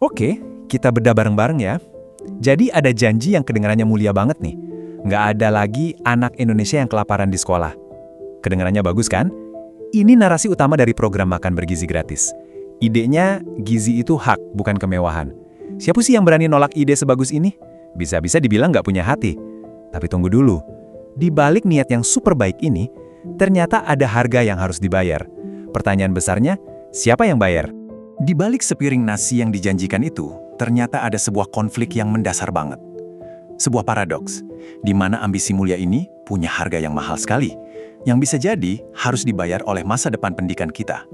Oke, kita bedah bareng-bareng ya. Jadi ada janji yang kedengarannya mulia banget nih. Nggak ada lagi anak Indonesia yang kelaparan di sekolah. Kedengarannya bagus kan? Ini narasi utama dari program makan bergizi gratis. Idenya, gizi itu hak, bukan kemewahan. Siapa sih yang berani nolak ide sebagus ini? Bisa-bisa dibilang nggak punya hati. Tapi tunggu dulu. Di balik niat yang super baik ini, ternyata ada harga yang harus dibayar. Pertanyaan besarnya, siapa yang bayar? Di balik sepiring nasi yang dijanjikan itu, ternyata ada sebuah konflik yang mendasar banget. Sebuah paradoks, di mana ambisi mulia ini punya harga yang mahal sekali, yang bisa jadi harus dibayar oleh masa depan pendidikan kita.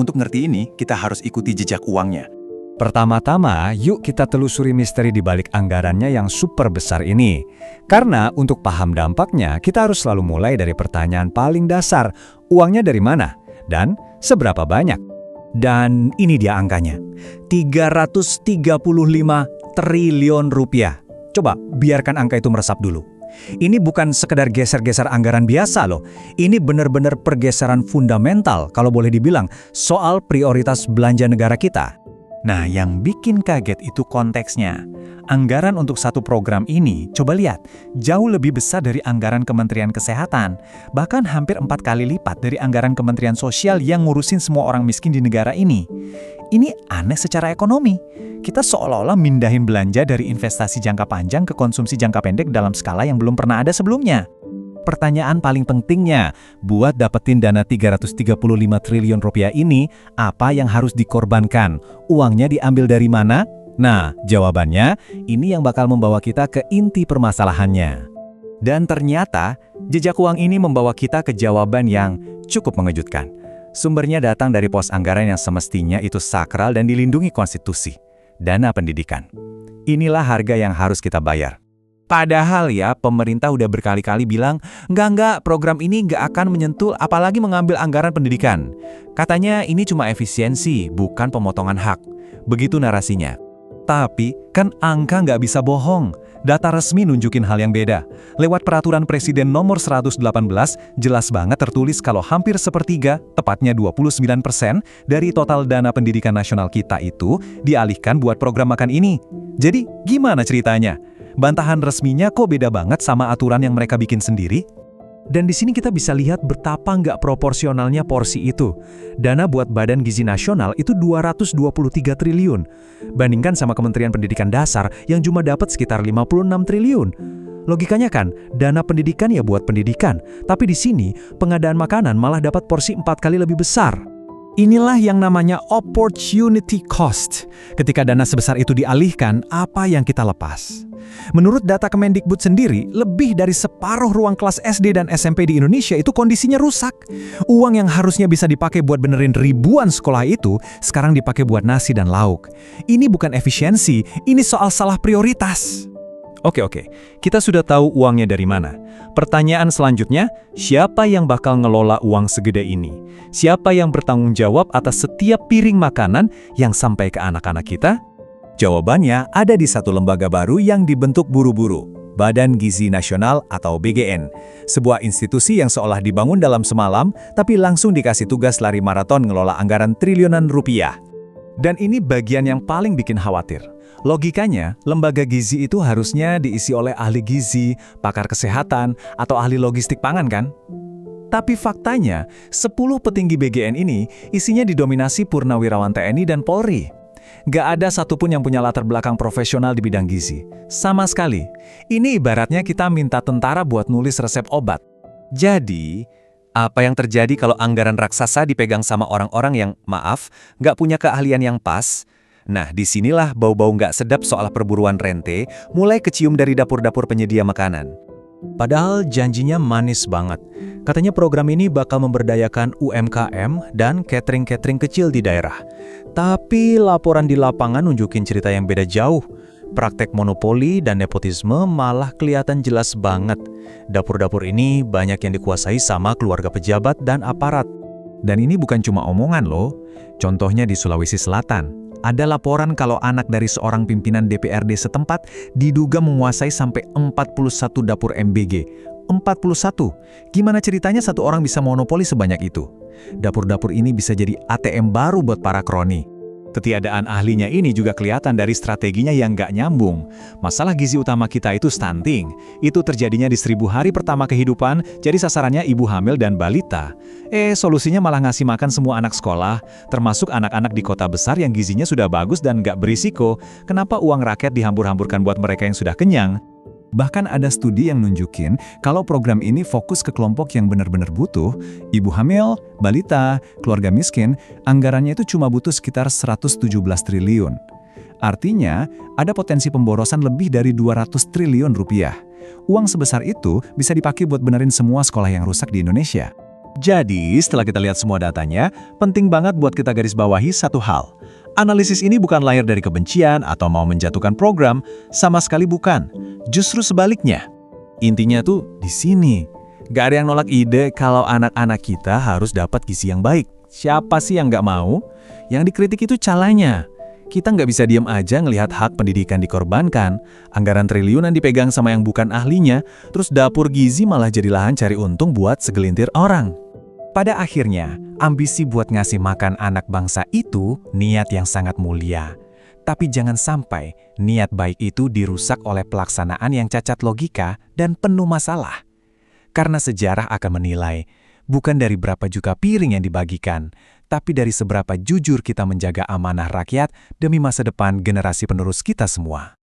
Untuk ngerti ini, kita harus ikuti jejak uangnya. Pertama-tama, yuk kita telusuri misteri di balik anggarannya yang super besar ini. Karena untuk paham dampaknya, kita harus selalu mulai dari pertanyaan paling dasar, uangnya dari mana? Dan seberapa banyak? Dan ini dia angkanya, 335 triliun rupiah. Coba biarkan angka itu meresap dulu. Ini bukan sekedar geser-geser anggaran biasa loh. Ini benar-benar pergeseran fundamental kalau boleh dibilang soal prioritas belanja negara kita. Nah, yang bikin kaget itu konteksnya. Anggaran untuk satu program ini, coba lihat, jauh lebih besar dari anggaran Kementerian Kesehatan. Bahkan hampir 4 kali lipat dari anggaran Kementerian Sosial yang ngurusin semua orang miskin di negara ini. Ini aneh secara ekonomi. Kita seolah-olah mindahin belanja dari investasi jangka panjang ke konsumsi jangka pendek dalam skala yang belum pernah ada sebelumnya. Pertanyaan paling pentingnya, buat dapetin dana 335 triliun rupiah ini, apa yang harus dikorbankan? Uangnya diambil dari mana? Nah, jawabannya, ini yang bakal membawa kita ke inti permasalahannya. Dan ternyata, jejak uang ini membawa kita ke jawaban yang cukup mengejutkan. Sumbernya datang dari pos anggaran yang semestinya itu sakral dan dilindungi konstitusi. Dana pendidikan. Inilah harga yang harus kita bayar. Padahal ya, pemerintah udah berkali-kali bilang, enggak, program ini nggak akan menyentuh apalagi mengambil anggaran pendidikan. Katanya ini cuma efisiensi, bukan pemotongan hak. Begitu narasinya. Tapi, kan angka nggak bisa bohong. Data resmi nunjukin hal yang beda. Lewat peraturan Presiden nomor 118, jelas banget tertulis kalau hampir sepertiga, tepatnya 29% dari total dana pendidikan nasional kita itu dialihkan buat program makan ini. Jadi, gimana ceritanya? Bantahan resminya kok beda banget sama aturan yang mereka bikin sendiri? Dan di sini kita bisa lihat betapa nggak proporsionalnya porsi itu. Dana buat Badan Gizi Nasional itu 223 triliun. Bandingkan sama Kementerian Pendidikan Dasar yang cuma dapat sekitar 56 triliun. Logikanya kan, dana pendidikan ya buat pendidikan. Tapi di sini, pengadaan makanan malah dapat porsi 4 kali lebih besar. Inilah yang namanya opportunity cost. Ketika dana sebesar itu dialihkan, apa yang kita lepas? Menurut data Kemendikbud sendiri, lebih dari separuh ruang kelas SD dan SMP di Indonesia itu kondisinya rusak. Uang yang harusnya bisa dipakai buat benerin ribuan sekolah itu, sekarang dipakai buat nasi dan lauk. Ini bukan efisiensi, ini soal salah prioritas. Oke, kita sudah tahu uangnya dari mana. Pertanyaan selanjutnya, siapa yang bakal ngelola uang segede ini? Siapa yang bertanggung jawab atas setiap piring makanan yang sampai ke anak-anak kita? Jawabannya ada di satu lembaga baru yang dibentuk buru-buru, Badan Gizi Nasional atau BGN. Sebuah institusi yang seolah dibangun dalam semalam, tapi langsung dikasih tugas lari maraton ngelola anggaran triliunan rupiah. Dan ini bagian yang paling bikin khawatir. Logikanya, lembaga gizi itu harusnya diisi oleh ahli gizi, pakar kesehatan, atau ahli logistik pangan kan? Tapi faktanya, 10 petinggi BGN ini isinya didominasi purnawirawan TNI dan Polri. Gak ada satupun yang punya latar belakang profesional di bidang gizi. Sama sekali. Ini ibaratnya kita minta tentara buat nulis resep obat. Jadi, apa yang terjadi kalau anggaran raksasa dipegang sama orang-orang yang, maaf, gak punya keahlian yang pas? Nah, disinilah bau-bau nggak sedap soal perburuan rente mulai kecium dari dapur-dapur penyedia makanan. Padahal janjinya manis banget. Katanya program ini bakal memberdayakan UMKM dan catering-catering kecil di daerah. Tapi laporan di lapangan nunjukin cerita yang beda jauh. Praktek monopoli dan nepotisme malah kelihatan jelas banget. Dapur-dapur ini banyak yang dikuasai sama keluarga pejabat dan aparat. Dan ini bukan cuma omongan loh. Contohnya di Sulawesi Selatan. Ada laporan kalau anak dari seorang pimpinan DPRD setempat diduga menguasai sampai 41 dapur MBG. 41. Gimana ceritanya satu orang bisa monopoli sebanyak itu? Dapur-dapur ini bisa jadi ATM baru buat para kroni. Ketiadaan ahlinya ini juga kelihatan dari strateginya yang nggak nyambung. Masalah gizi utama kita itu stunting. Itu terjadinya di 1000 hari pertama kehidupan, jadi sasarannya ibu hamil dan balita. Solusinya malah ngasih makan semua anak sekolah, termasuk anak-anak di kota besar yang gizinya sudah bagus dan nggak berisiko. Kenapa uang rakyat dihambur-hamburkan buat mereka yang sudah kenyang? Bahkan ada studi yang nunjukin kalau program ini fokus ke kelompok yang benar-benar butuh, ibu hamil, balita, keluarga miskin, anggarannya itu cuma butuh sekitar 117 triliun. Artinya, ada potensi pemborosan lebih dari 200 triliun rupiah. Uang sebesar itu bisa dipakai buat benerin semua sekolah yang rusak di Indonesia. Jadi, setelah kita lihat semua datanya, penting banget buat kita garis bawahi satu hal. Analisis ini bukan lahir dari kebencian atau mau menjatuhkan program, sama sekali bukan. Justru sebaliknya. Intinya tuh di sini. Gak ada yang nolak ide kalau anak-anak kita harus dapat gizi yang baik. Siapa sih yang gak mau? Yang dikritik itu calanya. Kita nggak bisa diam aja ngelihat hak pendidikan dikorbankan, anggaran triliunan dipegang sama yang bukan ahlinya, terus dapur gizi malah jadi lahan cari untung buat segelintir orang. Pada akhirnya, ambisi buat ngasih makan anak bangsa itu niat yang sangat mulia. Tapi jangan sampai niat baik itu dirusak oleh pelaksanaan yang cacat logika dan penuh masalah. Karena sejarah akan menilai, bukan dari berapa juta piring yang dibagikan, tapi dari seberapa jujur kita menjaga amanah rakyat demi masa depan generasi penerus kita semua.